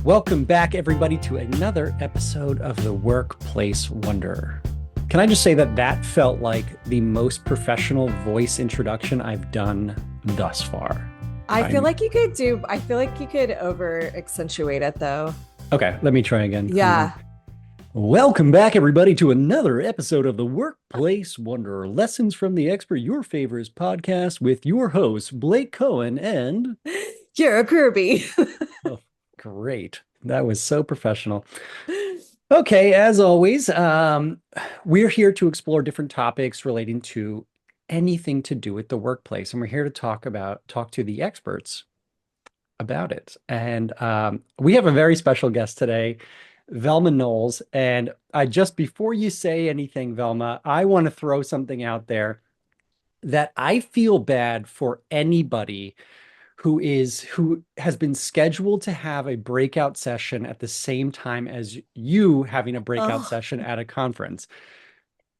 Welcome back, everybody, to another episode of the Workplace Wonder. Can I just say that that felt like the most professional voice introduction I've done thus far? I feel like you could over accentuate it though. Okay, let me try again. Yeah. Welcome back, everybody, to another episode of the Workplace Wonder Lessons from the Expert, your favorite podcast with your hosts, Blake Cohen and. You're a Kirby. Oh, great. That was so professional. Okay, as always, we're here to explore different topics relating to anything to do with the workplace, and we're here to talk to the experts about it. And we have a very special guest today, Velma Knowles. And before you say anything, Velma, I want to throw something out there that I feel bad for anybody who has been scheduled to have a breakout session at the same time as you having a breakout Oh, session at a conference.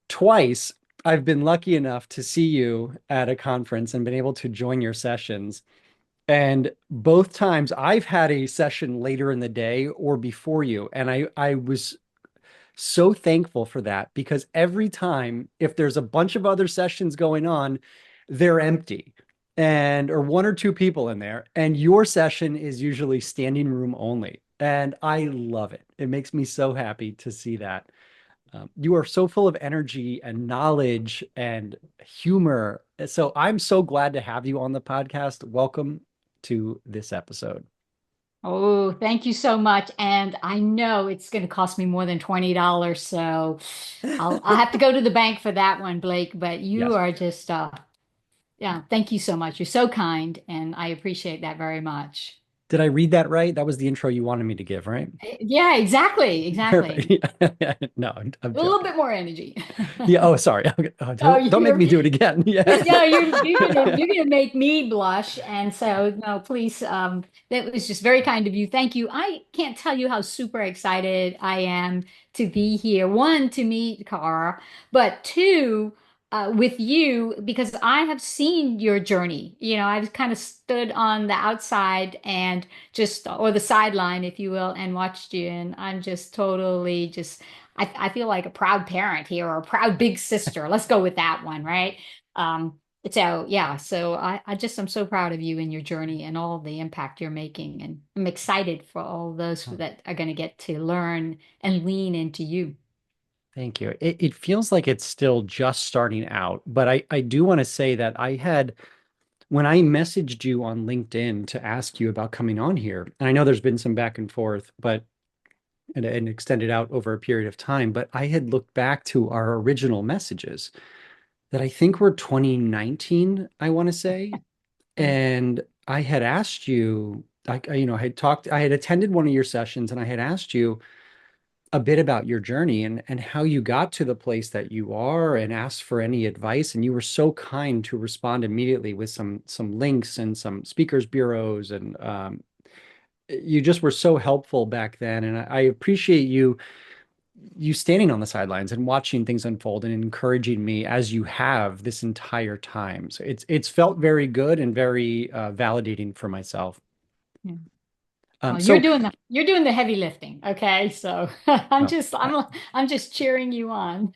Twice, I've been lucky enough to see you at a conference and been able to join your sessions. And both times I've had a session later in the day or before you. And I was so thankful for that because every time, if there's a bunch of other sessions going on, they're empty and or one or two people in there, and your session is usually standing room only. And I love it. It makes me so happy to see that. You are so full of energy and knowledge and humor. So I'm so glad to have you on the podcast. Welcome to this episode. Oh, thank you so much. And I know it's going to cost me more than $20, so I'll have to go to the bank for that one, Blake. But you Yes. are just yeah, thank you so much. You're so kind, and I appreciate that very much. Did I read that right? That was the intro you wanted me to give, right? Yeah, exactly, exactly. Perfect. No, I'm A little joking. bit more energy. Yeah. Oh, sorry. Okay. Oh, Oh, don't make me do it again. Yeah. no, you're gonna make me blush, and so no, please. That was just very kind of you. Thank you. I can't tell you how super excited I am to be here. One, to meet Cara, but two, with you because I have seen your journey. I've kind of stood on the outside and just or the sideline, if you will, and watched you, and I'm just totally just. I feel like a proud parent here or a proud big sister. Let's go with that one, right? Um, so yeah, so I'm so proud of you and your journey and all the impact you're making. And I'm excited for all those that are going to get to learn and lean into you. Thank you. It feels like it's still just starting out, but I do want to say that when I messaged you on LinkedIn to ask you about coming on here, and I know there's been some back and forth, but and extended out over a period of time, but I had looked back to our original messages that I think were 2019, I want to say. Okay. And I had asked you, I had attended one of your sessions and I had asked you a bit about your journey and how you got to the place that you are and asked for any advice. And you were so kind to respond immediately with some links and some speakers bureaus. And you just were so helpful back then. And I appreciate you standing on the sidelines and watching things unfold and encouraging me as you have this entire time. So it's felt very good and very validating for myself. Yeah. Um, Well, so you're doing the heavy lifting, okay? So well, I'm just cheering you on.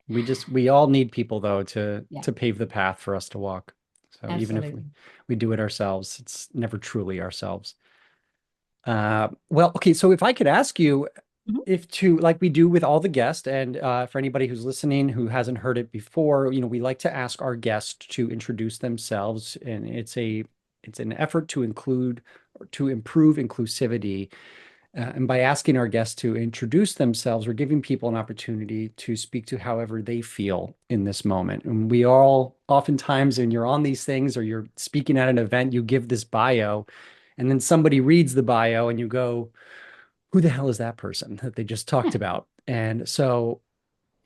we all need people though to Yeah, pave the path for us to walk. So even if absolutely. we do it ourselves, it's never truly ourselves. Well, okay, so if I could ask you Mhm. if to like we do with all the guests, and for anybody who's listening who hasn't heard it before, we like to ask our guests to introduce themselves, and it's an effort to include or to improve inclusivity. And by asking our guests to introduce themselves, we're giving people an opportunity to speak to however they feel in this moment. And we all, oftentimes, when you're on these things or you're speaking at an event, you give this bio, and then somebody reads the bio and you go, who the hell is that person that they just talked about? And so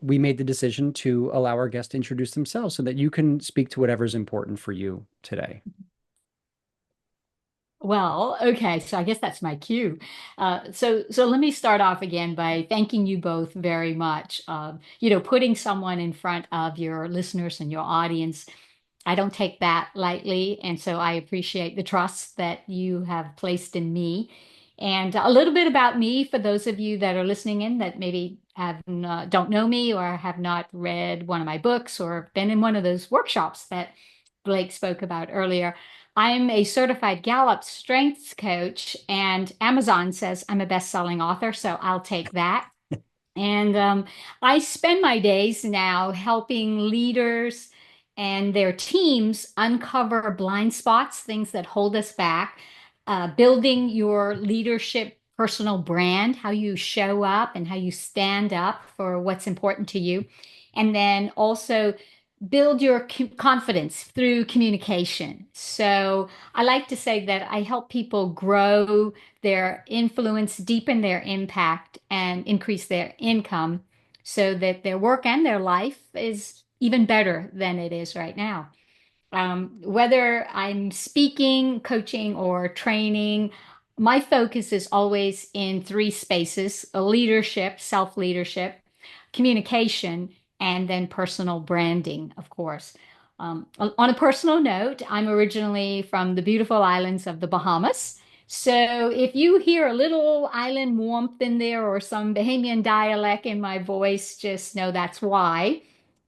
we made the decision to allow our guests to introduce themselves so that you can speak to whatever's important for you today. Well, okay, so I guess that's my cue. So let me start off again by thanking you both very much. Putting someone in front of your listeners and your audience, I don't take that lightly, and so I appreciate the trust that you have placed in me. And a little bit about me for those of you that are listening in that maybe don't know me or have not read one of my books or been in one of those workshops that Blake spoke about earlier. I'm a certified Gallup strengths coach, and Amazon says I'm a best-selling author, so I'll take that. And I spend my days now helping leaders and their teams uncover blind spots, things that hold us back, building your leadership personal brand, how you show up and how you stand up for what's important to you. And then also build your confidence through communication. So I like to say that I help people grow their influence, deepen their impact, and increase their income so that their work and their life is even better than it is right now. Whether I'm speaking, coaching, or training, my focus is always in three spaces: leadership, self-leadership, communication, and then personal branding, of course. On a personal note, I'm originally from the beautiful islands of the Bahamas. So if you hear a little island warmth in there or some Bahamian dialect in my voice, just know that's why.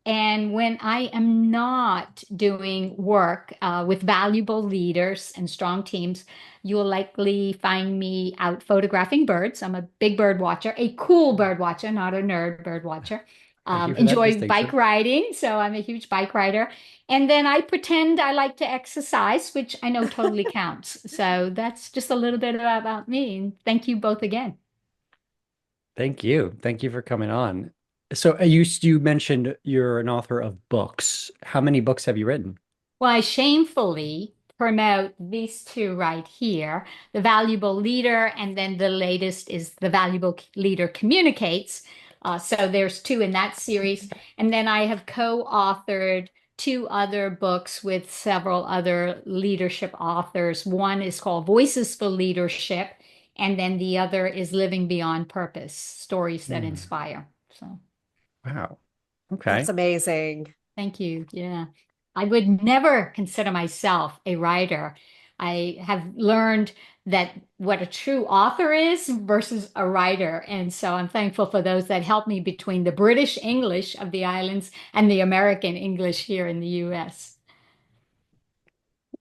And when I am not doing work with valuable leaders and strong teams, you'll likely find me out photographing birds. I'm a big bird watcher, a cool bird watcher, not a nerd bird watcher. Thank you for that Enjoy bike distinction. riding, so I'm a huge bike rider. And then I pretend I like to exercise, which I know totally counts. So that's just a little bit about me. And thank you both again. Thank you. Thank you for coming on. So you mentioned you're an author of books. How many books have you written? Well, I shamefully promote these two right here, The Valuable Leader, and then the latest is The Valuable Leader Communicates. So there's two in that series. And then I have co-authored two other books with several other leadership authors. One is called Voices for Leadership, and then the other is Living Beyond Purpose, Stories that Hmm. Inspire. So. Wow. That's Okay. amazing. Thank you. Yeah. I would never consider myself a writer. I have learned that what a true author is versus a writer. And so I'm thankful for those that help me between the British English of the islands and the American English here in the US.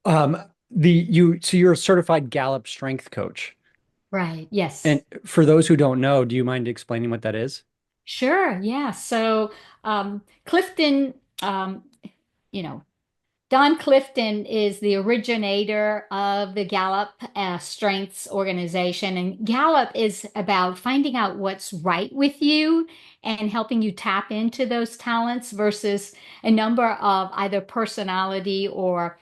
Um, so you're a certified Gallup strength coach. Right. And Yes. for those who don't know, do you mind explaining what that is? Sure. Yeah. So Clifton, um, you know, Don Clifton is the originator of the Gallup Strengths Organization. And Gallup is about finding out what's right with you and helping you tap into those talents versus a number of either personality or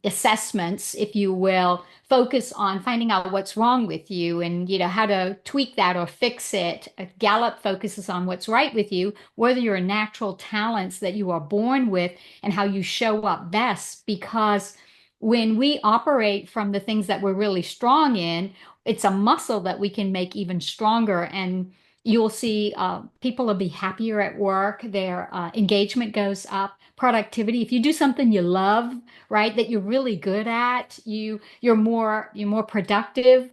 assessments, if you will, focus on finding out what's wrong with you and how to tweak that or fix it. Gallup focuses on what's right with you, whether your natural talents that you are born with and how you show up best. Because when we operate from the things that we're really strong in, it's a muscle that we can make even stronger. And you'll see people will be happier at work, their engagement goes up, productivity. If you do something you love, right, that you're really good at, you're more productive.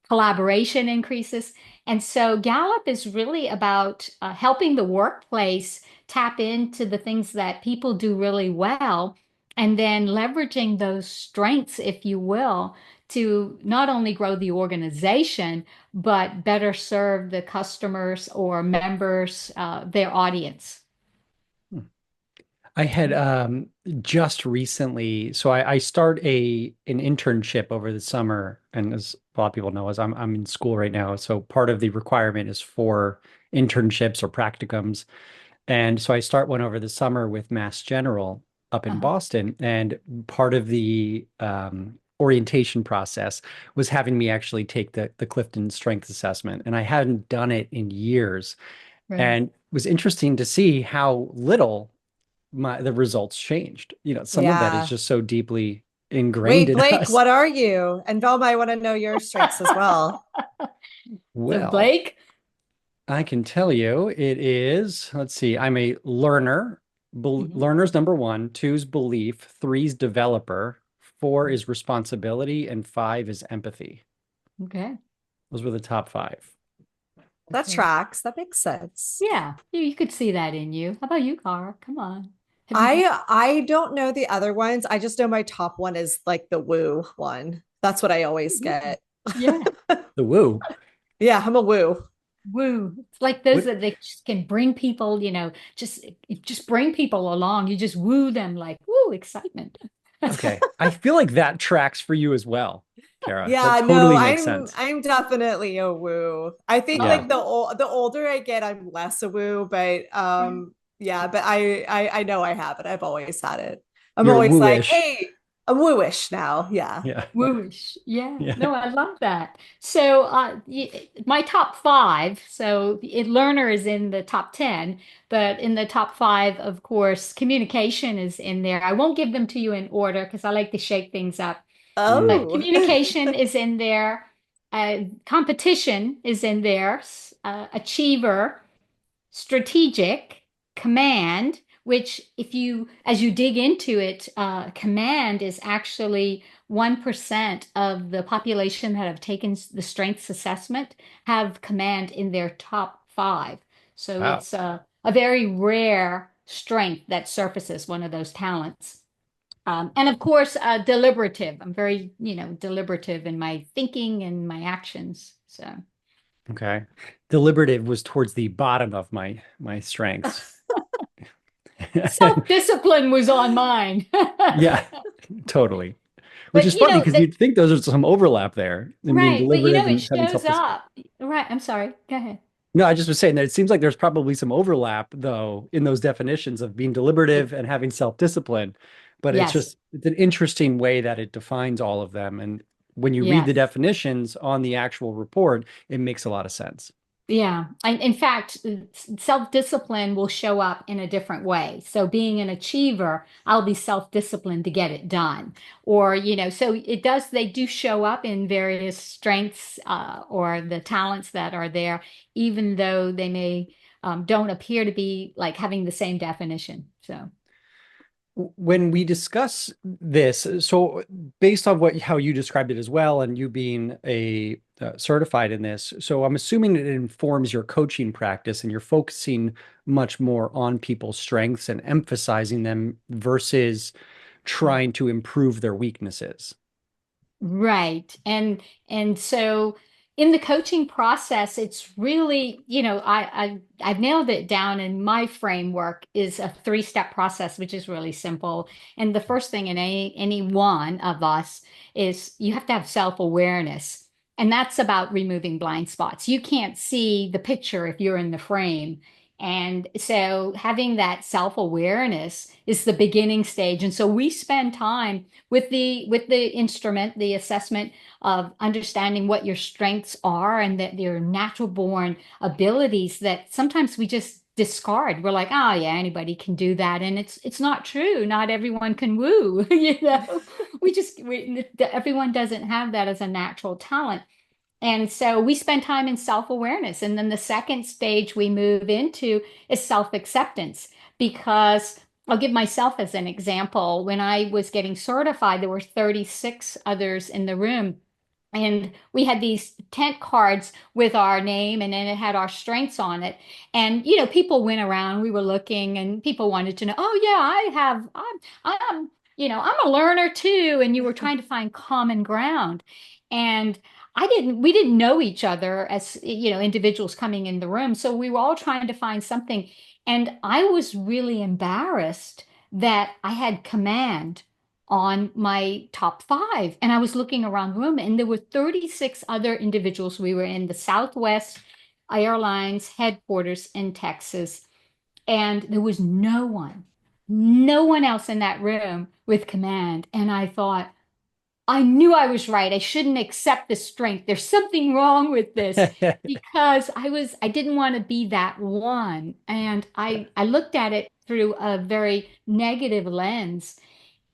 Collaboration increases. And so Gallup is really about helping the workplace tap into the things that people do really well, and then leveraging those strengths, if you will, to not only grow the organization, but better serve the customers or members, their audience. I had just recently, so I start an internship over the summer, and as a lot of people know, as I'm in school right now, so part of the requirement is for internships or practicums, and so I start one over the summer with Mass General up in Uh-huh. Boston, and part of the orientation process was having me actually take the Clifton Strength Assessment, and I hadn't done it in years, Right. and it was interesting to see how little the results changed. Some of that is Yeah. just so deeply ingrained Wait, in Blake, us. what are you? And Velma, I want to know your strengths as well. So Well, Blake. I can tell you it is, let's see, I'm a learner. Mhm. Learner's number one, two's belief, three's developer, four is responsibility, and five is empathy. Okay. Those were the top five. That Okay. tracks. That makes sense. Yeah, you could see that in you. How about you, Cara? Come on. Have you been? I don't know the other ones. I just know my top one is like the woo one. That's what I always get. Yeah. The woo. Yeah, I'm a woo. Woo. It's like those What? that they just can bring people, just bring people along. You just woo them like, woo, excitement. Okay. I feel like that tracks for you as well, Kara. That Yeah, no, totally makes sense. I'm definitely a woo. I think Yeah. like the older I get, I'm less a woo, but yeah, but I know I have it. I've always had it. I'm You're always like, wooish. hey, I'm wooish now. Yeah. Yeah. Whoosh. Yeah. Yeah. No, I love that. So, my top five. So, learner is in the top 10, but in the top five, of course, communication is in there. I won't give them to you in order because I like to shake things up. Mm. But Oh. communication is in there. Competition is in there. Achiever, strategic, command, which if you, as you dig into it, command is actually 1% of the population that have taken the strengths assessment have command in their top five. So Wow. it's a very rare strength that surfaces one of those talents. And of course, deliberative. I'm very, deliberative in my thinking and my actions. So. Okay. Deliberative was towards the bottom of my strengths. Self-discipline was on mine. Yeah, totally. Which But is funny because you'd think those are some overlap there in being right, but deliberative it and having shows self-discipline. up. Right, I'm sorry. Go ahead. No, I just was saying that it seems like there's probably some overlap though in those definitions of being deliberative and having self-discipline. But Yes, it's an interesting way that it defines all of them. And when you read the yes. definitions on the actual report, it makes a lot of sense. Yeah. In fact, self-discipline will show up in a different way. So being an achiever, I'll be self-disciplined to get it done. Or, so they do show up in various strengths or the talents that are there, even though they may don't appear to be like having the same definition. So. When we discuss this, so based on how you described it as well, and you being a certified in this, so I'm assuming it informs your coaching practice, and you're focusing much more on people's strengths and emphasizing them versus trying to improve their weaknesses. Right. And so in the coaching process, it's really, I've nailed it down and my framework is a three-step process, which is really simple. And the first thing in any one of us is you have to have self-awareness. And that's about removing blind spots. You can't see the picture if you're in the frame. And so having that self-awareness is the beginning stage. And so we spend time with the instrument, the assessment of understanding what your strengths are and that your natural born abilities that sometimes we just discard. We're like, oh yeah, anybody can do that. And it's not true. Not everyone can woo, everyone doesn't have that as a natural talent. And so we spend time in self-awareness. And then the second stage we move into is self-acceptance because I'll give myself as an example. When I was getting certified, there were 36 others in the room. And we had these tent cards with our name and then it had our strengths on it. And, people went around, we were looking and people wanted to know, oh yeah, I'm a learner too. And you were trying to find common ground. And we didn't know each other as, individuals coming in the room. So we were all trying to find something. And I was really embarrassed that I had command on my top five. And I was looking around the room and there were 36 other individuals. We were in the Southwest Airlines headquarters in Texas. And there was no one else in that room with command. And I thought, I knew I was right. I shouldn't accept this strength. There's something wrong with this because I didn't want to be that one. And I looked at it through a very negative lens.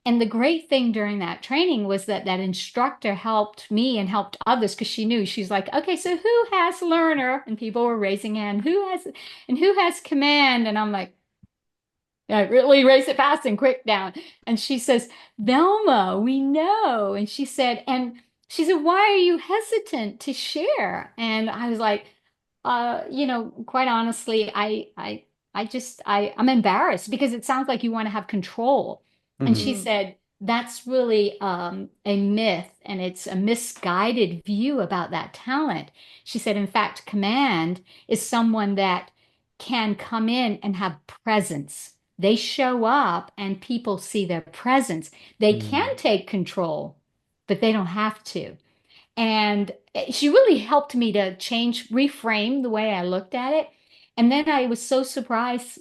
And the great thing during that training was that that instructor helped me and helped others because she knew she's like, okay, so who has learner? And people were raising hand, who has command? And I'm like, I really race it fast and quick down. And she says, Velma, we know. And she said, and she said, why are you hesitant to share? And I was like, quite honestly, I'm embarrassed because it sounds like you want to have control. And she Hmm. Mm, said, that's really a myth and it's a misguided view about that talent. She said, in fact, command is someone that can come in and have presence. They show up and people see their presence. They can Mm. take control, but they don't have to. And she really helped me to reframe the way I looked at it. And then I was so surprised,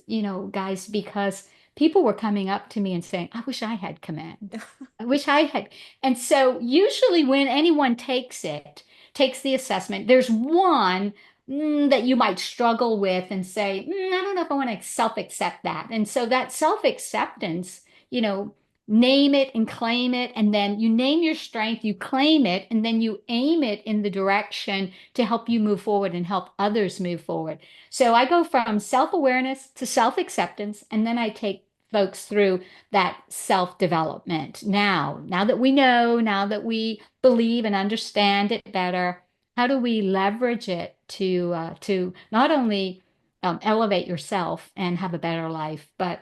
guys, because people were coming up to me and saying, I wish I had command. I wish I had. And so usually when anyone takes the assessment, there's one that you might struggle with and say, I don't know if I want to self-accept that. And so that self-acceptance, you know, name it and claim it, and then you name your strength, you claim it, and then you aim it in the direction to help you move forward and help others move forward. So I go from self-awareness to self-acceptance, and then I take folks through that self-development. Now that we know, now that we believe and understand it better, how do we leverage it to not only elevate yourself and have a better life, but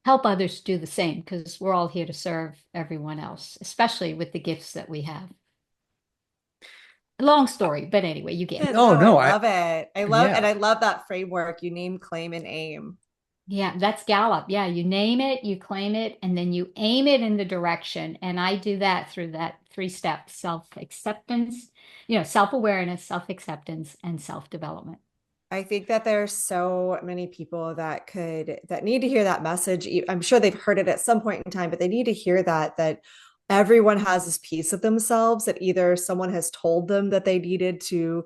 help others do the same because we're all here to serve everyone else, especially with the gifts that we have. Long story, but anyway, you get yeah, it. Oh no, I no, love it. yeah. I love that framework. You name, claim, and aim. Yeah, that's Gallup. Yeah, you name it, you claim it, and then you aim it in the direction. And I do that through that three step self-acceptance, self-awareness, self-acceptance, and self-development. I think that there's so many people that need to hear that message. I'm sure they've heard it at some point in time, but they need to hear that everyone has this piece of themselves that either someone has told them that they needed to,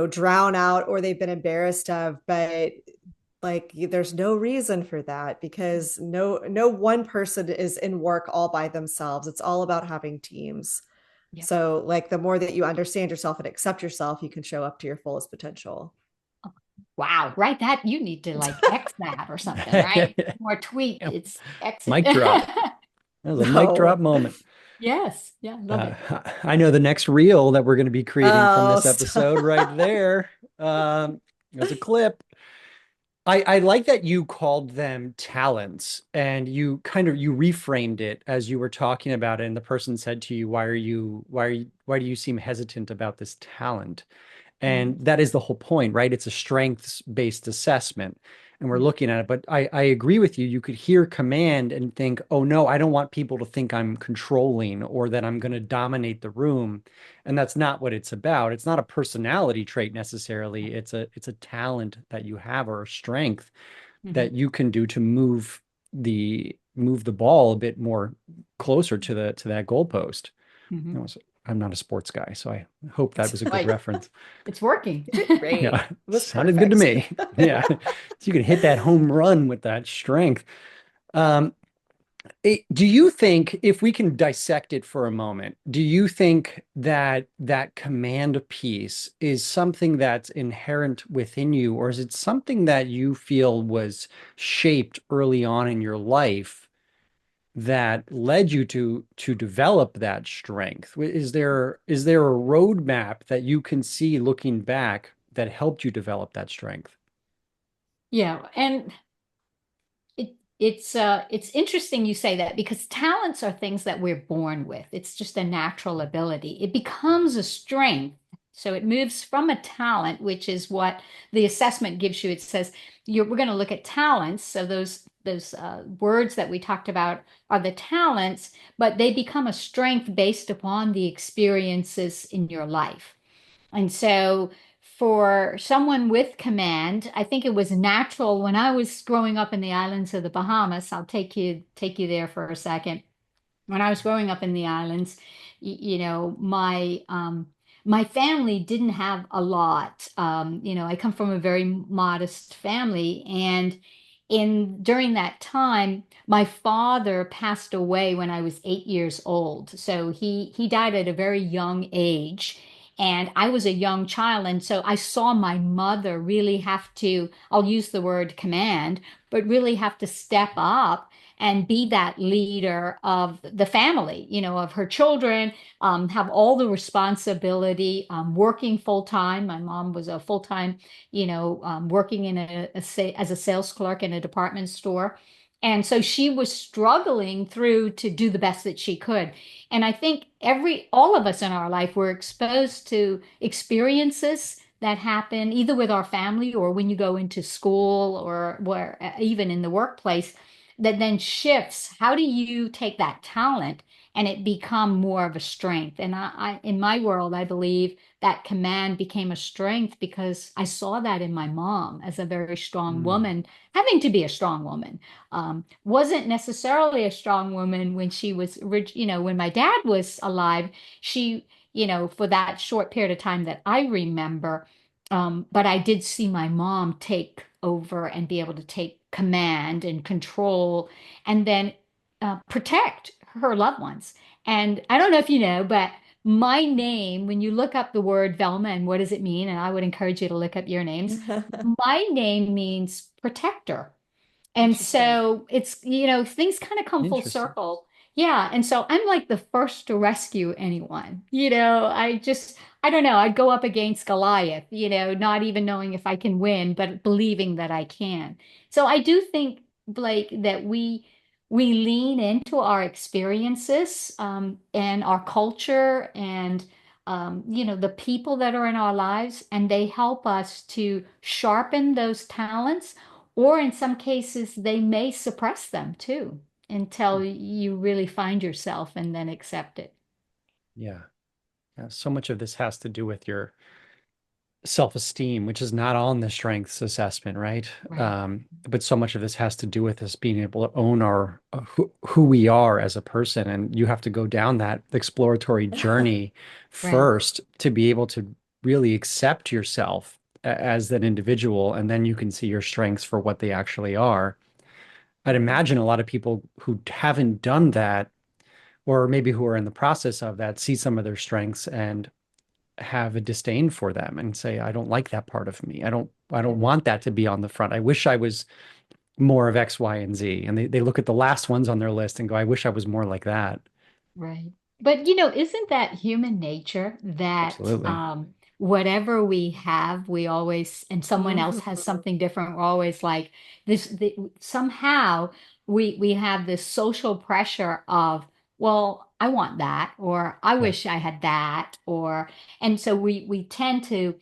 drown out or they've been embarrassed of, but like there's no reason for that because no one person is in work all by themselves. It's all about having teams. Yep. So like the more that you understand yourself and accept yourself, you can show up to your fullest potential. Wow, right? That you need to like X that or something, right? Or tweet. Yeah. It's X it. Mic drop. That was a mic drop No. moment. Yes. Yeah, love Uh, it. I know the next reel that we're going to be creating from Oh, this episode right stop. there. There's a clip. I like that you called them talents and you reframed it as you were talking about it. And the person said to you, why do you seem hesitant about this talent? Mhm. And that is the whole point, right? It's a strengths-based assessment. And we're Yeah. looking at it. But I agree with you. You could hear command and think, oh no, I don't want people to think I'm controlling or that I'm going to dominate the room. And that's not what it's about. It's not a personality trait necessarily. It's a talent that you have or a strength Mhm. that you can do to move the ball a bit more closer to that goalpost. Mhm. I'm not a sports guy, so I hope that was a good Right. reference. It's working. You did great. Yeah, It was sounded good to perfect. me. Yeah, so you can hit that home run with that strength. Um, do you think, if we can dissect it for a moment, do you think that that command piece is something that's inherent within you, or is it something that you feel was shaped early on in your life that led you to develop that strength? Is there a roadmap that you can see looking back that helped you develop that strength? Yeah, and it's interesting you say that because talents are things that we're born with. It's just a natural ability. It becomes a strength. So it moves from a talent, which is what the assessment gives you. It says we're going to look at talents. So those words that we talked about are the talents, but they become a strength based upon the experiences in your life. And so for someone with command, I think it was natural when I was growing up in the islands of the Bahamas. I'll take you there for a second. When I was growing up in the islands, my family didn't have a lot. I come from a very modest family, and in during that time, my father passed away when I was 8 years old. So he died at a very young age. And I was a young child. And so I saw my mother really have to, I'll use the word command, but really have to step up and be that leader of the family, of her children, have all the responsibility, working full time. My mom was a full time, working in as a sales clerk in a department store. And so she was struggling through to do the best that she could. And I think all of us in our life were exposed to experiences that happen either with our family or when you go into school or where even in the workplace that then shifts. How do you take that talent and it become more of a strength? And in my world, I believe that command became a strength because I saw that in my mom as a very strong Mm. woman, having to be a strong woman. Wasn't necessarily a strong woman when she was, when my dad was alive. She, for that short period of time that I remember, but I did see my mom take over and be able to take command and control and then protect her loved ones. And I don't know if you know, but my name, when you look up the word Velma and what does it mean, and I would encourage you to look up your names, my name means protector. And Interesting. so it's, things kind of come full Interesting. circle. Yeah. And so I'm like the first to rescue anyone. I don't know, I'd go up against Goliath, not even knowing if I can win, but believing that I can. So I do think, Blake, that we lean into our experiences, and our culture and the people that are in our lives, and they help us to sharpen those talents or in some cases, they may suppress them too until you really find yourself and then accept it. Yeah. Yeah. So much of this has to do with your self-esteem, which is not on the strengths assessment, right? Right, But so much of this has to do with us being able to own our who we are as a person, and you have to go down that exploratory journey right, first to be able to really accept yourself as an individual, and then you can see your strengths for what they actually are. I'd imagine a lot of people who haven't done that, or maybe who are in the process of that, see some of their strengths and have a disdain for them and say, I don't like that part of me. I don't want that to be on the front. I wish I was more of X, Y, and Z. And they look at the last ones on their list and go, I wish I was more like that. right. But isn't that human nature that Absolutely. whatever we have, we always, and someone else has Mhm. something different, we're always like somehow we have this social pressure of, well, I want that, or I Yeah. wish I had that, and so we tend to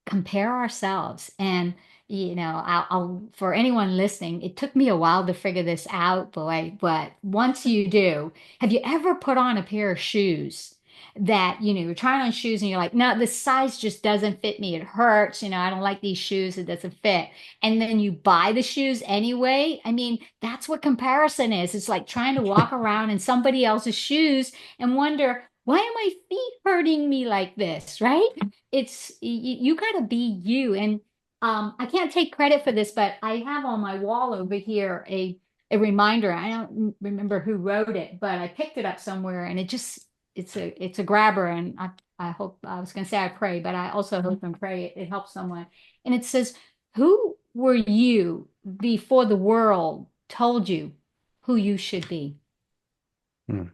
compare ourselves. And for anyone listening, it took me a while to figure this out, boy, but once you do, have you ever put on a pair of shoes that, you're trying on shoes and you're like, no, the size just doesn't fit me. It hurts. I don't like these shoes. It doesn't fit. And then you buy the shoes anyway. I mean, that's what comparison is. It's like trying to walk around in somebody else's shoes and wonder, why are my feet hurting me like this? Right? You got to be you. And I can't take credit for this, but I have on my wall over here a reminder. I don't remember who wrote it, but I picked it up somewhere and it's a grabber. And I hope, I was going to say I pray, but I also hope and pray it helps someone. And it says, who were you before the world told you who you should be? Hmm.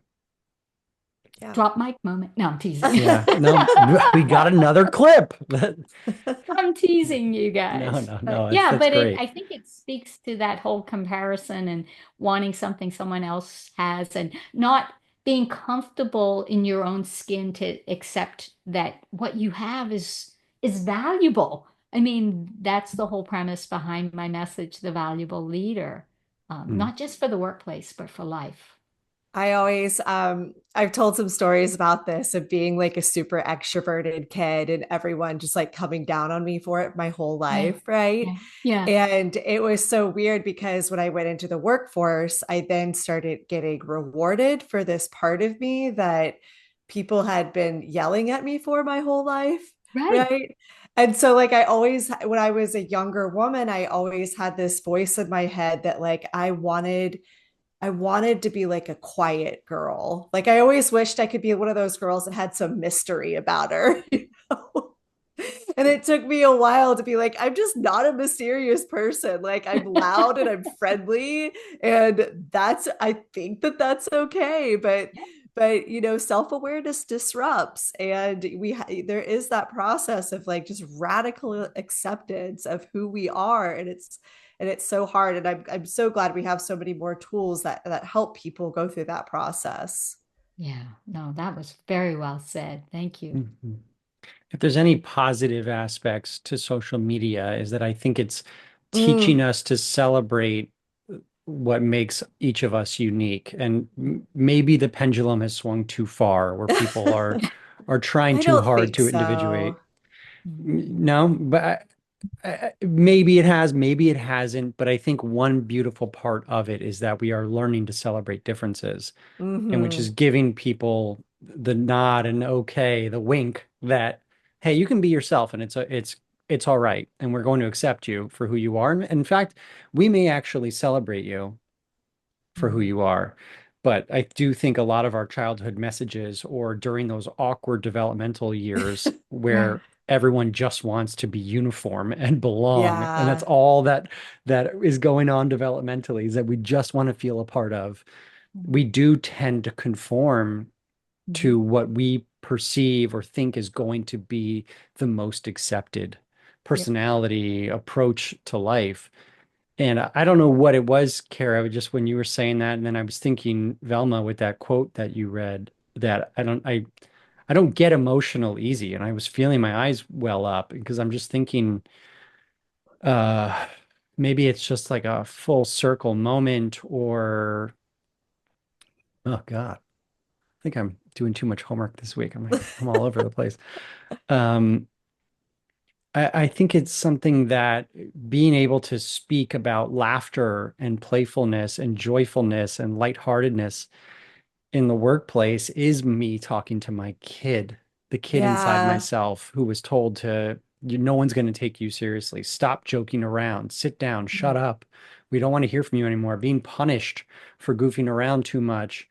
Yeah. Drop mic moment. No, I'm teasing. Yeah. No, we got another clip. I'm teasing you No, guys. no, But no. yeah, That's but great. I think it speaks to that whole comparison and wanting something someone else has and not being comfortable in your own skin to accept that what you have is valuable. I mean, that's the whole premise behind my message, the valuable leader, Hmm. not just for the workplace, but for life. I've told some stories about this of being like a super extroverted kid and everyone just like coming down on me for it my whole Right. life, right? Yeah. Yeah. And it was so weird because when I went into the workforce, I then started getting rewarded for this part of me that people had been yelling at me for my whole life, Right. right? And so, like, I always, when I was a younger woman, I always had this voice in my head that, like, I wanted to be like a quiet girl. Like I always wished I could be one of those girls that had some mystery about her, you know? And it took me a while to be like, I'm just not a mysterious person. Like, I'm loud and I'm friendly, and I think that that's okay. But self-awareness disrupts, and there is that process of like just radical acceptance of who we are, and it's so hard. And I'm so glad we have so many more tools that help people go through that process. Yeah, no, that was very well said. Thank you. Mhm. If there's any positive aspects to social media, is that I think it's teaching Mm, us to celebrate what makes each of us unique. And maybe the pendulum has swung too far, where people are trying I too don't hard think to so. individuate. No, but maybe it has, maybe it hasn't. But I think one beautiful part of it is that we are learning to celebrate differences, and which is Hmm. giving people the nod and okay, the wink that, hey, you can be yourself, and it's all right, and we're going to accept you for who you are. And in fact, we may actually celebrate you for who Mm. you are. But I do think a lot of our childhood messages, or during those awkward developmental years Right. where everyone just wants to be uniform and belong, and that's Yeah. all that is going on developmentally, is that we just want to feel a part of. We do tend to conform Mhm. to what we perceive or think is going to be the most accepted Yeah. personality approach to life. And I don't know what it was, Kara, just when you were saying that, and then I was thinking, Velma, with that quote that you read, that I don't get emotional easy. And I was feeling my eyes well up because I'm just thinking, uh, maybe it's just like a full circle moment, or oh God, I think I'm doing too much homework this week. I'm all over the place. Um, I think it's something that being able to speak about laughter and playfulness and joyfulness and lightheartedness in the workplace is me talking to my kid, the kid inside Yeah. myself who was told no one's going to take you seriously. Stop joking around. Sit down. Shut up. We don't want to hear from you anymore. Being punished for goofing around too much.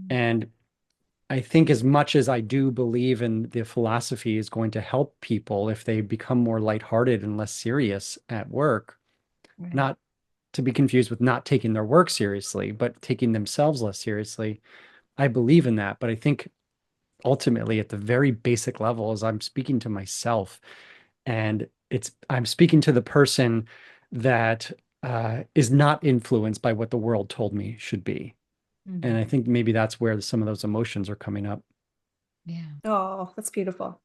And I think as much as I do believe in the philosophy is going to help people if they become more lighthearted and less serious at work, Right. not to be confused with not taking their work seriously, but taking themselves less seriously. I believe in that, but I think ultimately at the very basic level is I'm speaking to myself, and I'm speaking to the person that is not influenced by what the world told me should be. And Mhm. I think maybe that's where some of those emotions are coming up. Yeah. Oh, that's beautiful.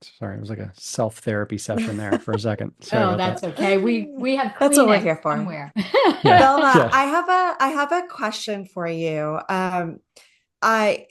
Sorry, it was like a self-therapy session there for a second. Sorry Oh, about that. that's okay. We have That's what we're Kleenex here for. somewhere. Yeah, Velma, yeah. I have a question for you. I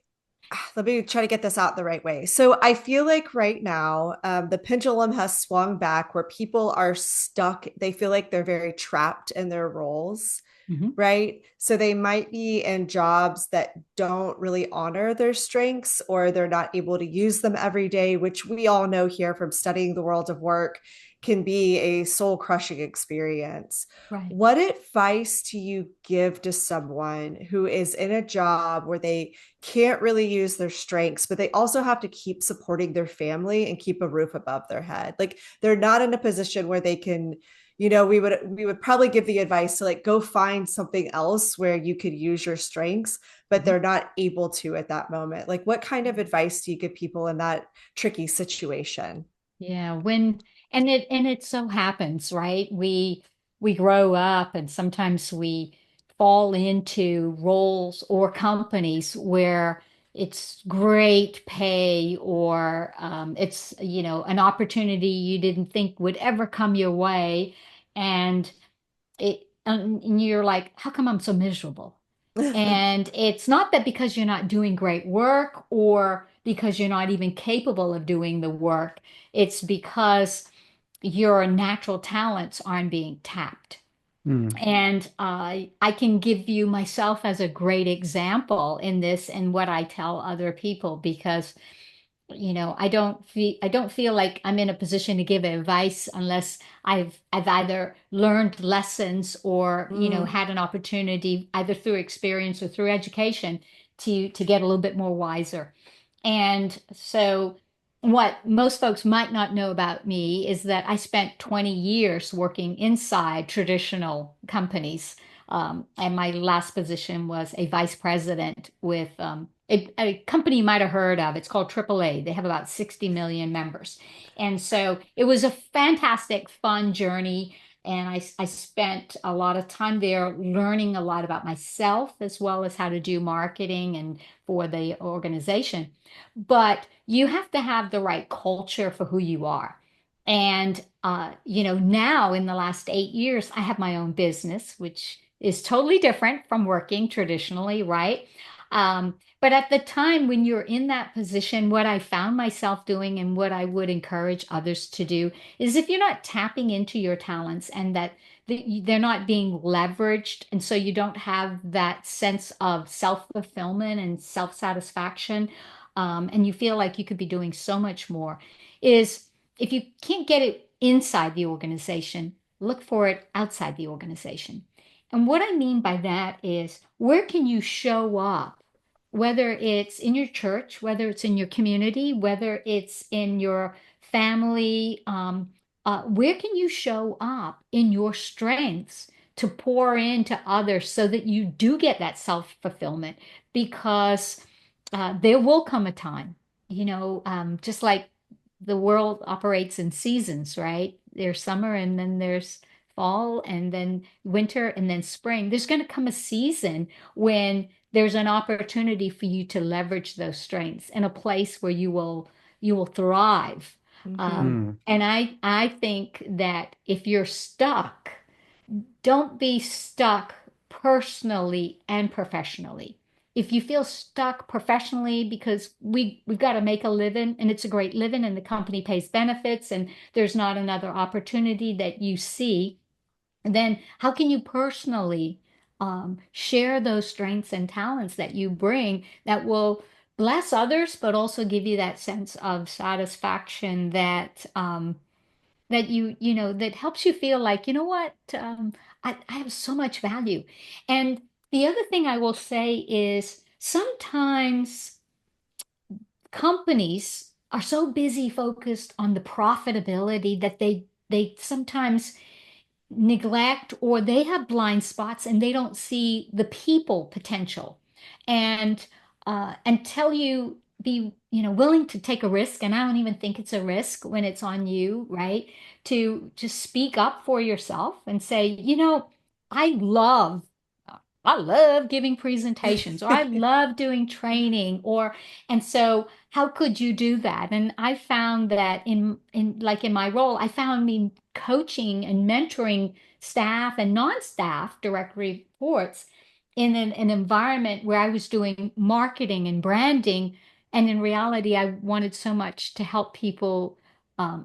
let me try to get this out the right way. So I feel like right now, the pendulum has swung back where people are stuck. They feel like they're very trapped in their roles, Mhm. right? So they might be in jobs that don't really honor their strengths, or they're not able to use them every day, which we all know here from studying the world of work can be a soul crushing experience. Right. What advice do you give to someone who is in a job where they can't really use their strengths, but they also have to keep supporting their family and keep a roof above their head? Like, they're not in a position where they can, we would probably give the advice to like go find something else where you could use your strengths, but Mhm. they're not able to at that moment. Like, what kind of advice do you give people in that tricky situation? Yeah, and it so happens, right? We grow up and sometimes we fall into roles or companies where it's great pay or it's, an opportunity you didn't think would ever come your way. And and you're like, how come I'm so miserable? And it's not that because you're not doing great work or because you're not even capable of doing the work. It's because your natural talents aren't being tapped. Mm, And I can give you myself as a great example in this and what I tell other people because I don't feel like I'm in a position to give advice unless I've either learned lessons or Mm, had an opportunity either through experience or through education to get a little bit more wiser. And so what most folks might not know about me is that I spent 20 years working inside traditional companies. And my last position was a vice president with a company you might have heard of. It's called AAA. They have about 60 million members. And so it was a fantastic, fun journey. And I spent a lot of time there learning a lot about myself as well as how to do marketing and for the organization. But you have to have the right culture for who you are. And, now in the last 8 years, I have my own business, which is totally different from working traditionally, right? But at the time when you're in that position, what I found myself doing and what I would encourage others to do is if you're not tapping into your talents and that they're not being leveraged, and so you don't have that sense of self-fulfillment and self-satisfaction, and you feel like you could be doing so much more, is if you can't get it inside the organization, look for it outside the organization. And what I mean by that is where can you show up, whether it's in your church, whether it's in your community, whether it's in your family, where can you show up in your strengths to pour into others so that you do get that self-fulfillment? Because there will come a time, just like the world operates in seasons, right? There's summer and then there's fall and then winter and then spring. There's going to come a season when there's an opportunity for you to leverage those strengths in a place where you will thrive. Mhm. And I think that if you're stuck, don't be stuck personally and professionally. If you feel stuck professionally because we've got to make a living and it's a great living and the company pays benefits and there's not another opportunity that you see, then how can you personally share those strengths and talents that you bring that will bless others, but also give you that sense of satisfaction that that helps you feel like, you know what, I have so much value. And the other thing I will say is sometimes companies are so busy focused on the profitability that they sometimes neglect or they have blind spots and they don't see the people potential and until you be willing to take a risk, and I don't even think it's a risk when it's on you, right, to just speak up for yourself and say, I love I love giving presentations or I love doing training or and so how could you do that? And I found that in my role, I found me coaching and mentoring staff and non-staff direct reports in an environment where I was doing marketing and branding. And in reality, I wanted so much to help people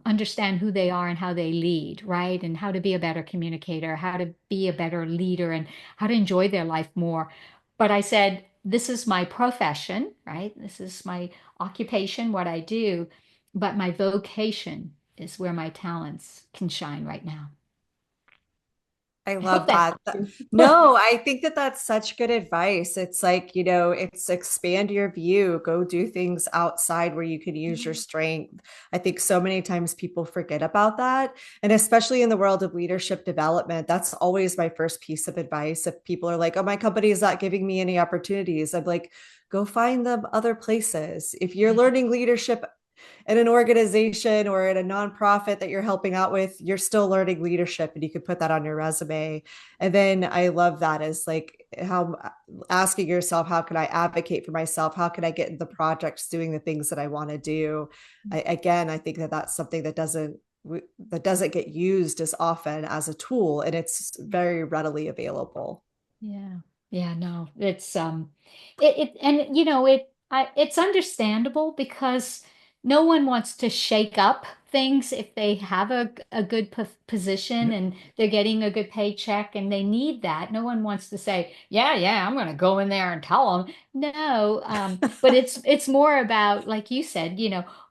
understand who they are and how they lead, right? And how to be a better communicator, how to be a better leader, and how to enjoy their life more. But I said, this is my profession, right? This is my occupation, what I do, but my vocation is where my talents can shine right now. I I hope love that that. helps you. No, I think that that's such good advice. It's like, it's expand your view, go do things outside where you can use your strength. I think so many times people forget about that. And especially in the world of leadership development, that's always my first piece of advice. If people are like, oh, my company is not giving me any opportunities, I'm like, go find them other places. If you're Yeah. learning leadership in an organization or in a nonprofit that you're helping out with, you're still learning leadership and you can put that on your resume. And then I love that as like how asking yourself, how can I advocate for myself? How can I get in the projects doing the things that I want to do? I think that that's something that doesn't get used as often as a tool and it's very readily available. Yeah. Yeah, no, it and it's understandable because no one wants to shake up things if they have a good position Yep. and they're getting a good paycheck and they need that. No one wants to say, yeah, yeah, I'm going to go in there and tell them. No, but it's more about, like you said,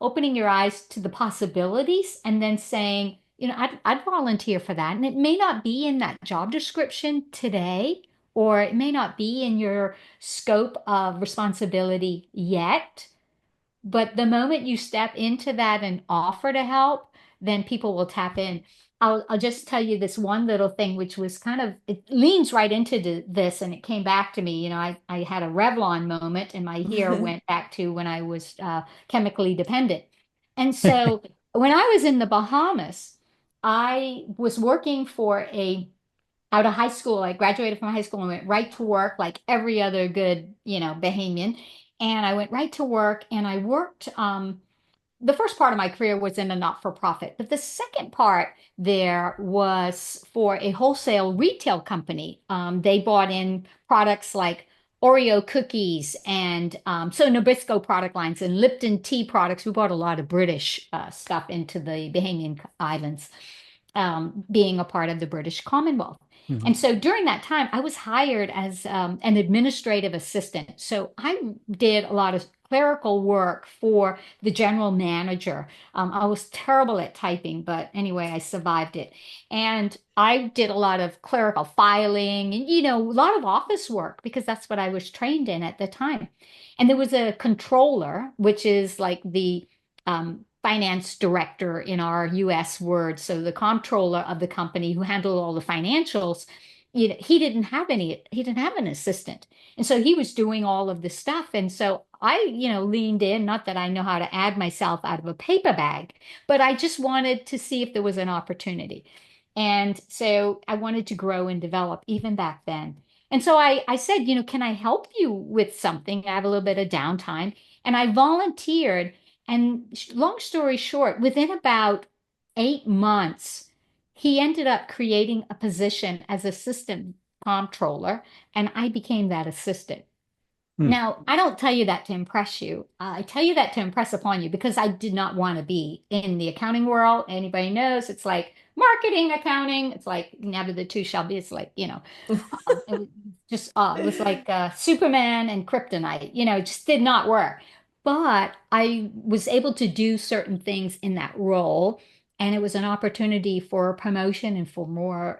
opening your eyes to the possibilities and then saying, I'd volunteer for that. And it may not be in that job description today or it may not be in your scope of responsibility yet, But the moment you step into that and offer to help, then people will tap in. I'll just tell you this one little thing, which was kind of, it leans right into this, and it came back to me. I had a Revlon moment, and my hair went back to when I was chemically dependent. And so when I was in the Bahamas, I was working for out of high school. I graduated from high school and went right to work like every other good, Bahamian. And I went right to work and I worked. The first part of my career was in a not-for-profit, but the second part there was for a wholesale retail company. They bought in products like Oreo cookies and so Nabisco product lines and Lipton tea products. We bought a lot of British stuff into the Bahamian Islands, being a part of the British Commonwealth. Mhm. And so during that time, I was hired as an administrative assistant. So I did a lot of clerical work for the general manager. I was terrible at typing, but anyway, I survived it. And I did a lot of clerical filing and, a lot of office work because that's what I was trained in at the time. And there was a controller, which is like the finance director in our US word. So the comptroller of the company who handled all the financials, he didn't have an assistant. And so he was doing all of the stuff. And so I, leaned in, not that I know how to add myself out of a paper bag, but I just wanted to see if there was an opportunity. And so I wanted to grow and develop even back then. And so I said, can I help you with something? I have a little bit of downtime. And I volunteered. And long story short, within about 8 months, he ended up creating a position as assistant comptroller, and I became that assistant. Hmm. Now, I don't tell you that to impress you. I tell you that to impress upon you because I did not want to be in the accounting world. Anybody knows it's like marketing, accounting. It's like never the two shall be. It's like, it was it was like Superman and Kryptonite, it just did not work. But I was able to do certain things in that role, and it was an opportunity for a promotion and for more,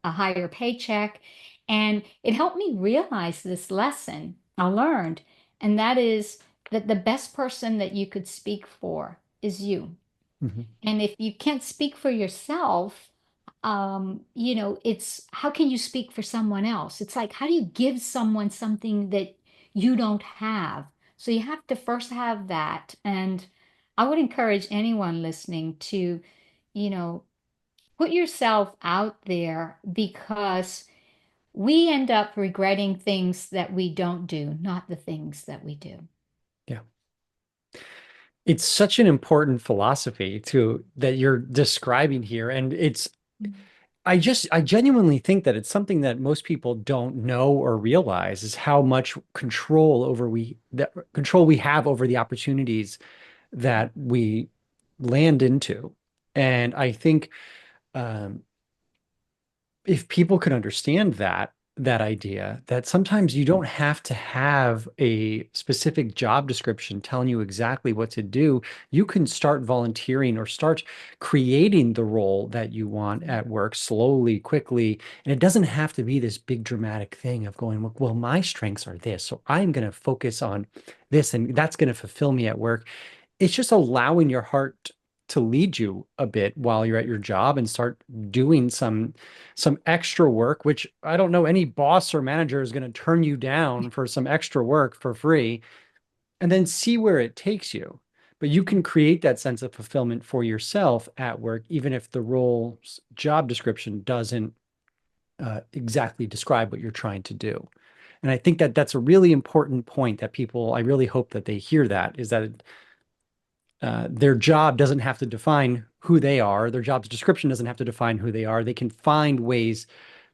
a higher paycheck. And it helped me realize this lesson I learned, and that is that the best person that you could speak for is you. Mhm. And if you can't speak for yourself, it's how can you speak for someone else? It's like, how do you give someone something that you don't have? So you have to first have that. And I would encourage anyone listening to, you know, put yourself out there because we end up regretting things that we don't do, not the things that we do. Yeah. It's such an important philosophy to that you're describing here. And I genuinely think that it's something that most people don't know or realize is how much control we have over the opportunities that we land into. And I think um, if people could understand that idea that sometimes you don't have to have a specific job description telling you exactly what to do. You can start volunteering or start creating the role that you want at work slowly, quickly. And it doesn't have to be this big dramatic thing of going, well, my strengths are this, so I'm going to focus on this and that's going to fulfill me at work. It's just allowing your heart to lead you a bit while you're at your job and start doing some extra work, which I don't know any boss or manager is going to turn you down for some extra work for free, and then see where it takes you. But you can create that sense of fulfillment for yourself at work, even if the role's job description doesn't exactly describe what you're trying to do. And I think that that's a really important point that people, I really hope that they hear that, is that their job doesn't have to define who they are. Their job's description doesn't have to define who they are. They can find ways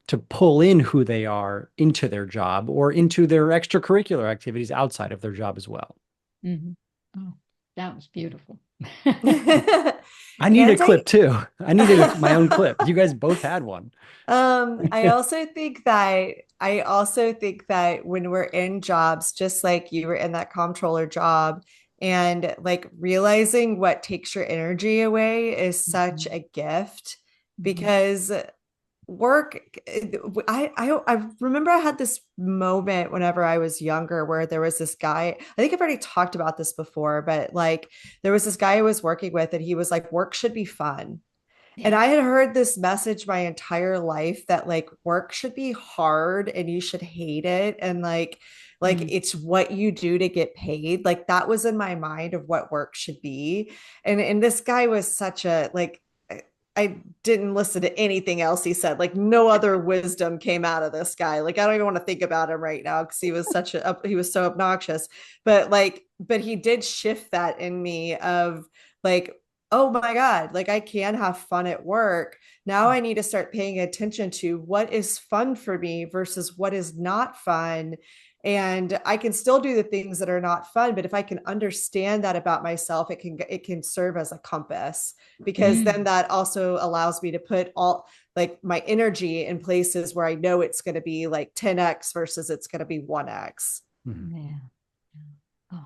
to pull in who they are into their job or into their extracurricular activities outside of their job as well. Mhm. Oh, that was beautiful. I need a And clip too. I needed my own clip. You guys both had one. I also think that when we're in jobs, just like you were in that comptroller job, and like realizing what takes your energy away is such Mhm. a gift Mhm. because work, I remember I had this moment whenever I was younger where there was this guy. I think I've already talked about this before, but like there was this guy I was working with, and he was like, work should be fun. And Yeah. I had heard this message my entire life that like work should be hard and you should hate it, and like Mm. it's what you do to get paid. Like that was in my mind of what work should be. And this guy was such a like I didn't listen to anything else he said. Like no other wisdom came out of this guy. Like I don't even want to think about him right now because he was so obnoxious. But he did shift that in me of like, oh my God, like I can have fun at work. Now I need to start paying attention to what is fun for me versus what is not fun. And I can still do the things that are not fun, but if I can understand that about myself, it can serve as a compass, because then Mm. that also allows me to put all like my energy in places where I know it's going to be like 10x versus it's going to be 1x. Mhm. Yeah. Oh.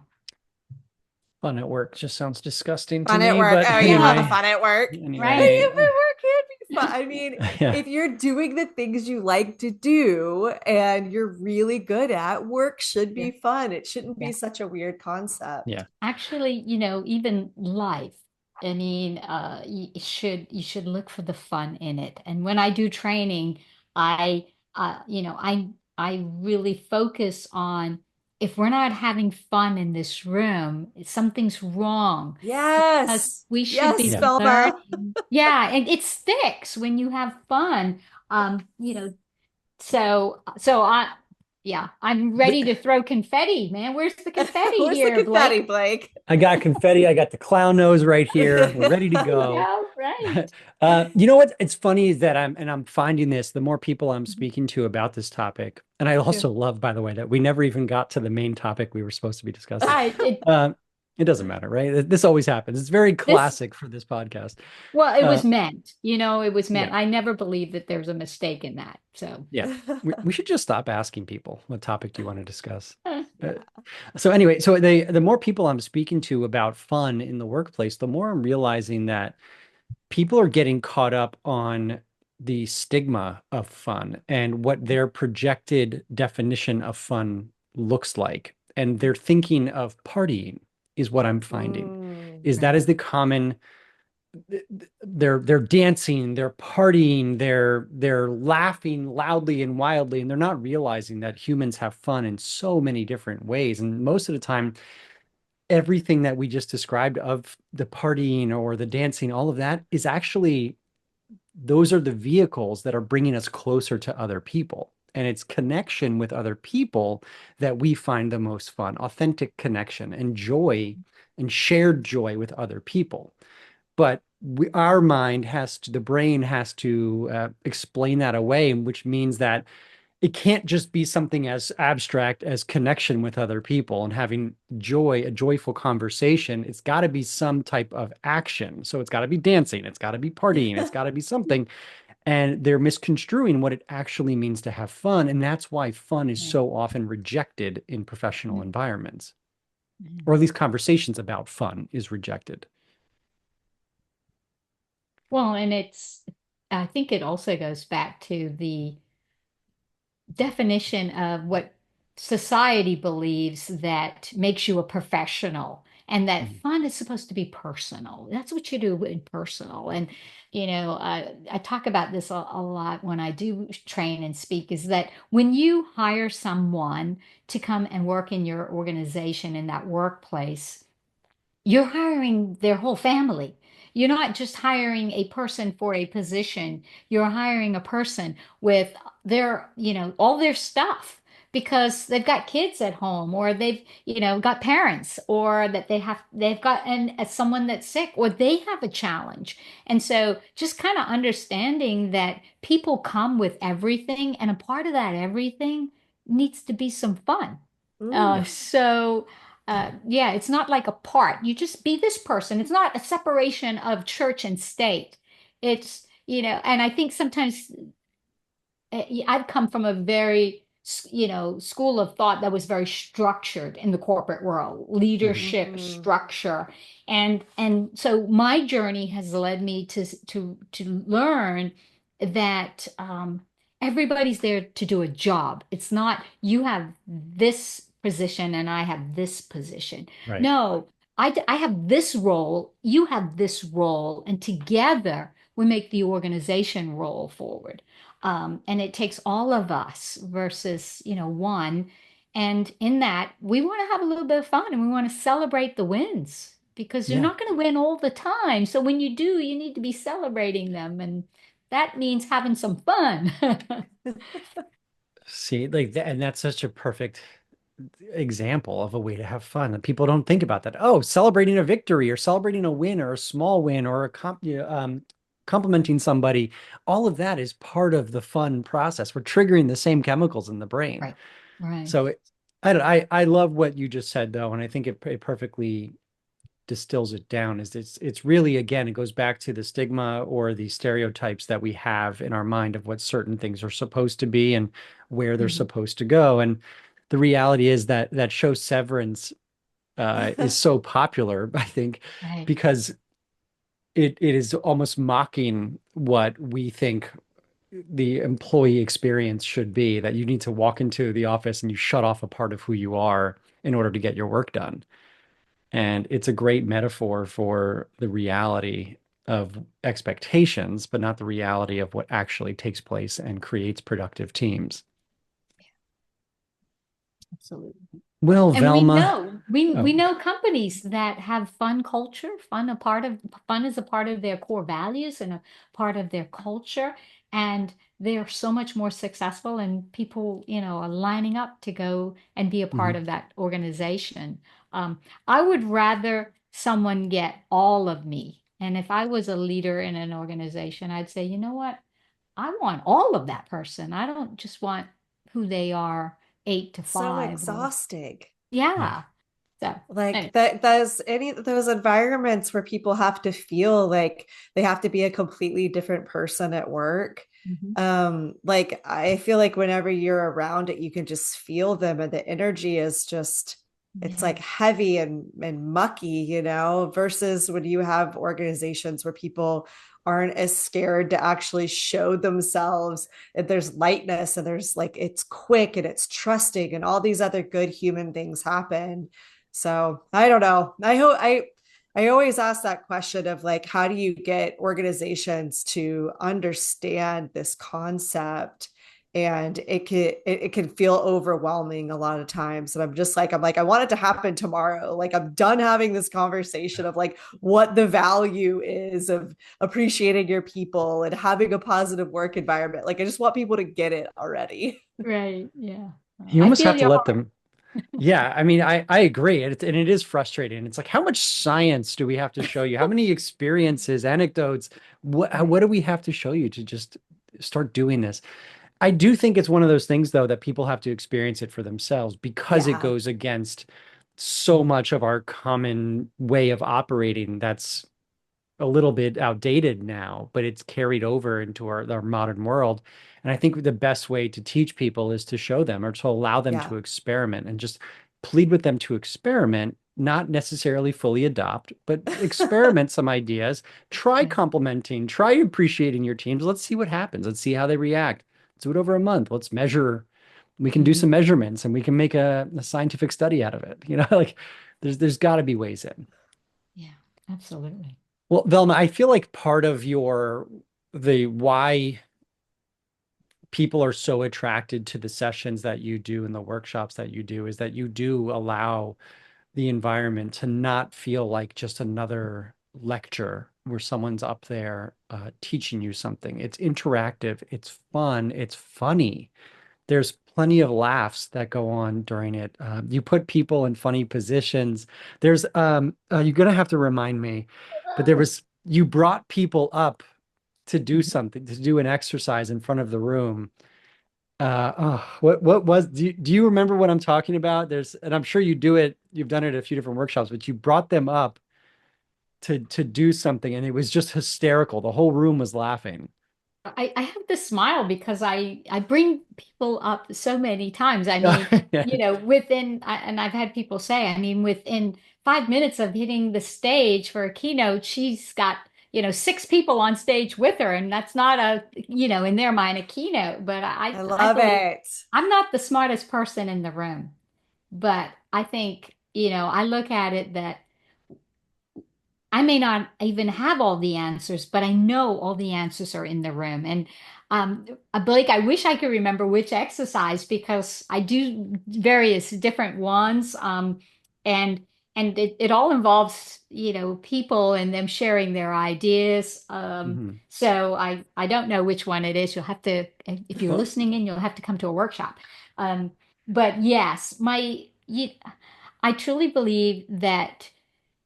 Fun at work just sounds disgusting to Fun at me, work. but Oh, you have a anyway, fun at work. Right. But anyway, work can be fun. I mean, yeah, if you're doing the things you like to do and you're really good at, work should Yeah. be fun. It shouldn't Yeah. be such a weird concept. yeah. Actually, even life, I mean, you should look for the fun in it. And when I do training, I I really focus on if we're not having fun in this room, something's wrong because Yes. we should Yes, be Yeah. Velma. learning. Yeah, and it sticks when you have fun. So yeah, I'm ready to throw confetti, man. Where's the confetti Where's the here, confetti, Blake? Blake? I got confetti. I got the clown nose right here. We're ready to There you go. go. Right. You know what? It's funny is that I'm finding this, the more people I'm speaking to about this topic. And I Yeah. also love, by the way, that we never even got to the main topic we were supposed to be discussing. I it Uh, it doesn't matter, right? This always happens. It's very this classic for this podcast. well, it Uh, was meant. It was meant. yeah, I never believed that there was a mistake in that. So yeah. We should just stop asking people what topic do you want to discuss. Uh, Yeah. so anyway, so the more people I'm speaking to about fun in the workplace, the more I'm realizing that people are getting caught up on the stigma of fun and what their projected definition of fun looks like. And they're thinking of partying is what I'm finding. Mm. Is that right. is the common they're dancing, they're partying, they're laughing loudly and wildly, and they're not realizing that humans have fun in so many different ways. And most of the time, everything that we just described of the partying or the dancing, all of that is actually those are the vehicles that are bringing us closer to other people. And it's connection with other people that we find the most fun, authentic connection and joy and shared joy with other people. But our mind has to, the brain has to explain that away, which means that it can't just be something as abstract as connection with other people and having joy, a joyful conversation. It's got to be some type of action. So it's got to be dancing, it's got to be partying, it's got to be something. And they're misconstruing what it actually means to have fun. And that's why fun is Yeah. so often rejected in professional Mm. environments, Mm. or at least conversations about fun is rejected. Well, and I think it also goes back to the definition of what society believes that makes you a professional, and that Mhm. fun is supposed to be personal. That's what you do in personal. And I talk about this a lot when I do train and speak, is that when you hire someone to come and work in your organization, in that workplace, you're hiring their whole family. You're not just hiring a person for a position. You're hiring a person with all their stuff, because they've got kids at home, or they've, got parents, or that they've got someone that's sick, or they have a challenge. And so just kind of understanding that people come with everything, and a part of that everything needs to be some fun. Mm. Yeah. Yeah, it's not like a part. You just be this person. It's not a separation of church and state. And I think sometimes I've come from a very, school of thought that was very structured in the corporate world, Mhm. leadership Mm. structure. And so my journey has led me to learn that everybody's there to do a job. It's not you have this position and I have this position. Right. No, I have this role, you have this role, and together we make the organization roll forward. And it takes all of us versus, one. And in that, we want to have a little bit of fun and we want to celebrate the wins because you're Yeah. not going to win all the time. So when you do, you need to be celebrating them. And that means having some fun. See, like that, and that's such a perfect example of a way to have fun. And people don't think about that. Oh, celebrating a victory or celebrating a win or a small win or complimenting somebody. All of that is part of the fun process. We're triggering the same chemicals in the brain. Right. Right. So I love what you just said though, and I think it perfectly distills it down. Is it's really, again, it goes back to the stigma or the stereotypes that we have in our mind of what certain things are supposed to be and where they're Mhm. supposed to go. And the reality is that that show Severance is so popular, I think, Right. because it is almost mocking what we think the employee experience should be, that you need to walk into the office and you shut off a part of who you are in order to get your work done. And it's a great metaphor for the reality of expectations, but not the reality of what actually takes place and creates productive teams. Absolutely. Well, And we Velma, know we oh, know companies that have fun culture, fun is a part of their core values and a part of their culture, and they're so much more successful and people, are lining up to go and be a part mhm. of that organization. I would rather someone get all of me. And if I was a leader in an organization, I'd say, you know what? I want all of that person. I don't just want who they are eight to So five or exhausting. Yeah. yeah. So, Like anyway. that, those any those environments where people have to feel like they have to be a completely different person at work. Mhm. Like I feel like whenever you're around it, you can just feel them and the energy is just it's Yeah. like heavy and mucky, versus when you have organizations where people aren't as scared to actually show themselves and there's lightness and there's like it's quick and it's trusting and all these other good human things happen. So I don't know. I always ask that question of like, how do you get organizations to understand this concept? And it can feel overwhelming a lot of times. And I'm like, I want it to happen tomorrow. Like I'm done having this conversation of like what the value is of appreciating your people and having a positive work environment. Like I just want people to get it already. Right. Yeah. You I almost feel have to your let heart. them. Yeah, I mean, I agree. And it is frustrating. It's like, how much science do we have to show you? How many experiences, anecdotes? What Right. do we have to show you to just start doing this? I do think it's one of those things, though, that people have to experience it for themselves because it Yeah. goes against so much of our common way of operating that's a little bit outdated now, but it's carried over into our modern world. And I think the best way to teach people is to show them or to allow them Yeah. to experiment and just plead with them to experiment, not necessarily fully adopt, but experiment some ideas, try Yeah. complimenting, try appreciating your teams. Let's see what happens. Let's see how they react. Let's do it over a month. Let's measure. We can do Mhm. some measurements and we can make a scientific study out of it. Like there's got to be ways in. Yeah. Absolutely. Well, Velma, I feel like part of the why people are so attracted to the sessions that you do and the workshops that you do is that you do allow the environment to not feel like just another lecture where someone's up there teaching you something. It's interactive, it's fun, it's funny. There's plenty of laughs that go on during it. You put people in funny positions. There's you're gonna have to remind me, but you brought people up to do Mhm. something, to do an exercise in front of the room. What was do you remember what I'm talking about? And I'm sure you've done it at a few different workshops, but you brought them up to do something and it was just hysterical. The whole room was laughing. I have to smile because I bring people up so many times. I mean, and I've had people say, I mean, within 5 minutes of hitting the stage for a keynote, she's got, six people on stage with her, and that's not in their mind, a keynote. But I I love believe it. I'm not the smartest person in the room, but I think, I look at it that I may not even have all the answers, but I know all the answers are in the room. And Blake, I wish I could remember which exercise because I do various different ones. And it all involves, people and them sharing their ideas. Hmm. So I don't know which one it is. You'll have to, if you're listening in, you'll have to come to a workshop. Um, but yes, I truly believe that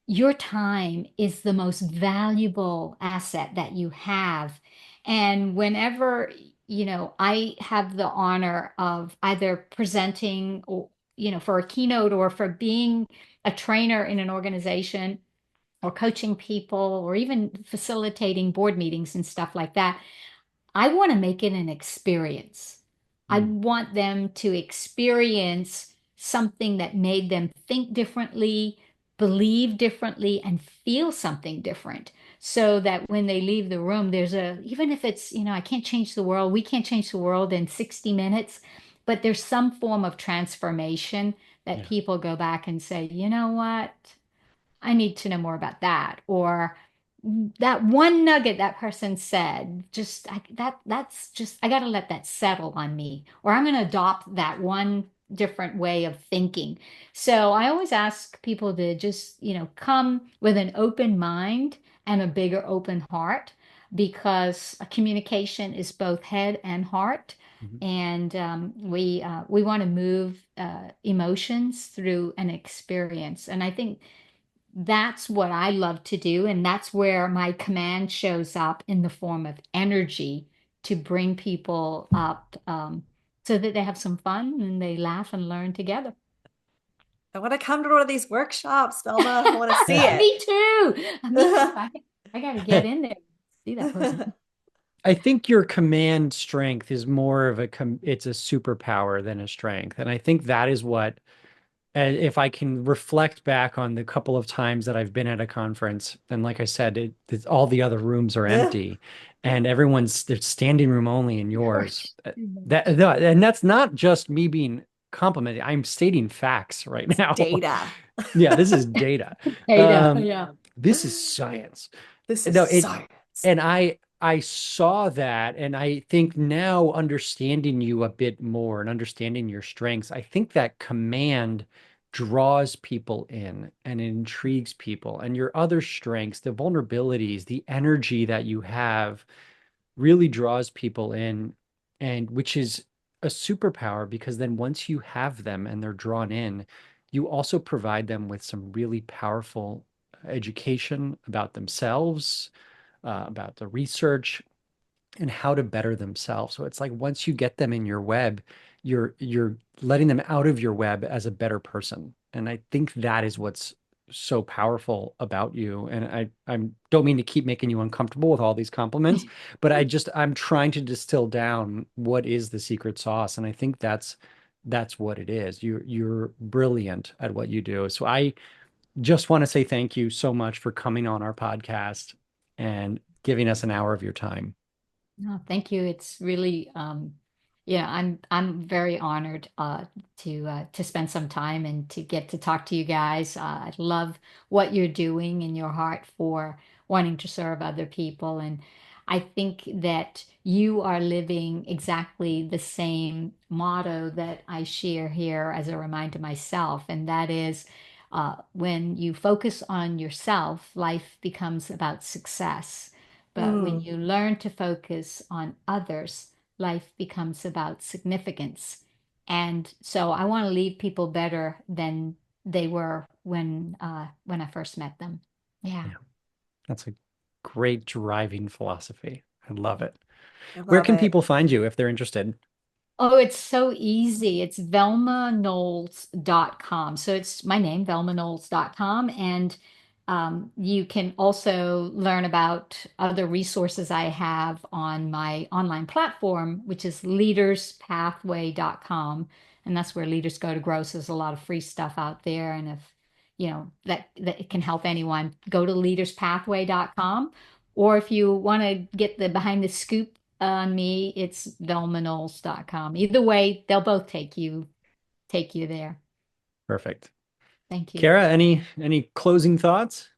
your time is the most valuable asset that you have. And whenever, I have the honor of either presenting or, for a keynote or for being a trainer in an organization or coaching people or even facilitating board meetings and stuff like that, I want to make it an experience. I Mm. want them to experience something that made them think differently, believe differently, and feel something different. So that when they leave the room, even if it's, I can't change the world, we can't change the world in 60 minutes, but there's some form of transformation that Yeah. people go back and say, you know what? I need to know more about that. Or that one nugget that person said, that's just, I got to let that settle on me. Or I'm going to adopt that one different way of thinking. So I always ask people to just, come with an open mind and a bigger open heart because communication is both head and heart. Mhm. And we want to move emotions through an experience. And I think that's what I love to do. And that's where my command shows up in the form of energy to bring people up so that they have some fun and they laugh and learn together. I want to come to one of these workshops, Velma. I want to see it. Me too. Me too. I got to get in there, see that person. I think your command strength is more of it's a superpower than a strength. And I think that is what, if I can reflect back on the couple of times that I've been at a conference, and like I said, all the other rooms are empty and there's standing room only in yours. Yours. And that's not just me being complimented. I'm stating facts right now. Data. Yeah, this is data. Ada, Um, yeah. this is science. This is No, it science. and I saw that, and I think now understanding you a bit more and understanding your strengths, I think that command draws people in and intrigues people. And your other strengths, the vulnerabilities, the energy that you have really draws people in, and which is a superpower because then once you have them and they're drawn in, you also provide them with some really powerful education about themselves, about the research and how to better themselves. So it's like once you get them in your web, you're letting them out of your web as a better person. And I think that is what's so powerful about you. And I don't mean to keep making you uncomfortable with all these compliments, but I'm trying to distill down what is the secret sauce. And I think that's what it is. You're brilliant at what you do. So I just want to say thank you so much for coming on our podcast and giving us an hour of your time. No, thank you. It's really, yeah, I'm very honored to spend some time and to get to talk to you guys. I love what you're doing and your heart for wanting to serve other people. And I think that you are living exactly the same motto that I share here as a reminder to myself, and that is when you focus on yourself, life becomes about success. But when Mm. you learn to focus on others, life becomes about significance. And so I want to leave people better than they were when I first met them. Yeah. Yeah, that's a great driving philosophy. I love it. I Where love can it. people find you if they're interested? Oh, it's so easy. It's velmaknowles.com. So it's my name, velmaknowles.com. And you can also learn about other resources I have on my online platform, which is leaderspathway.com. And that's where leaders go to grow. So there's a lot of free stuff out there. And if, that it can help anyone, go to leaderspathway.com Or if you want to get the behind the scoop on me, it's velmaknowles.com. Either way, they'll both take you there. Perfect. Thank you. Kara, any closing thoughts?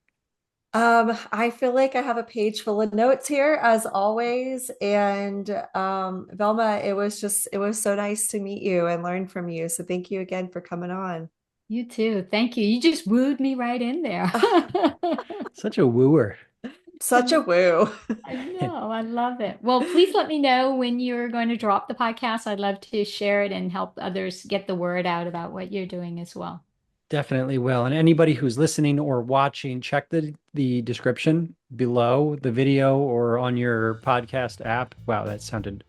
I feel like I have a page full of notes here as always. And Velma, it was so nice to meet you and learn from you. So thank you again for coming on. You too. Thank you. You just wooed me right in there. Such a wooer. Such a woo. I know. I love it. Well, please let me know when you're going to drop the podcast. I'd love to share it and help others get the word out about what you're doing as well. Definitely will. And anybody who's listening or watching, check the description below the video or on your podcast app. Wow, that sounded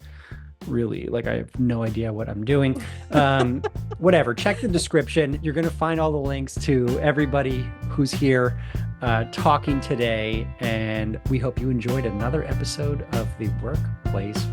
really like I have no idea what I'm doing. Whatever, check the description. You're going to find all the links to everybody who's here talking today. And we hope you enjoyed another episode of the Workplace